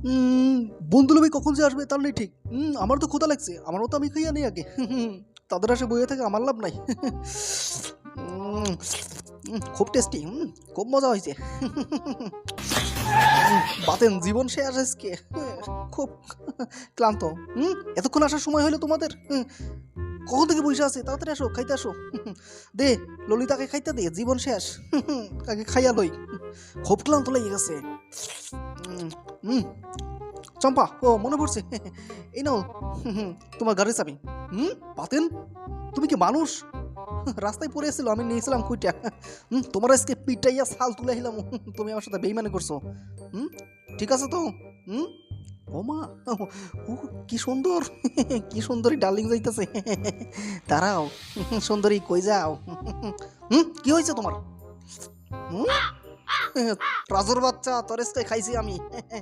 উম, বন্ধুরা ভাই কখন যে আসবে তার নেই ঠিক। আমার তো ক্ষুধা লাগছে, আমারও তো আমি খাইয়া নেই আগে। তাদের আসে বইয়ে থেকে আমার লাভ নাই। উম, খুব টেস্টি, খুব মজা হয়েছে। বাতেন জীবন শেষ আজকে। খুব ক্লান্ত। এতক্ষণ আসার সময় হলো তোমাদের? কখন থেকে বসে আছে? তাড়াতাড়ি আসো, খাইতে আসো। দে, ললিতাকে খাইতে দে, জীবন শেষ। আগে খাইয়া লই, খুব ক্লান্ত লেগে গেছে। উম, উম, চম্পা, ও মনে পড়ছে। এই নাও তোমার গাড়ির চাবি। পাতেন, তুমি কি মানুষ? রাস্তায় পড়ে এসেছিল, আমি নিয়েছিলাম কুইটা। তোমার আজকে পিটাইয়া ছাল তুলে হিলাম। তুমি আমার সাথে বেইমানি করছো। হুম ঠিক আছে তো? হুম ও মা, ও কি সুন্দর, কি সুন্দরী ডার্লিং যাইতেছে। দাঁড়াও সুন্দরী, কই যাও? কি হয়েছে তোমার? হুম রাজুর বাচ্চা, তোর আজকে খাইছি আমি।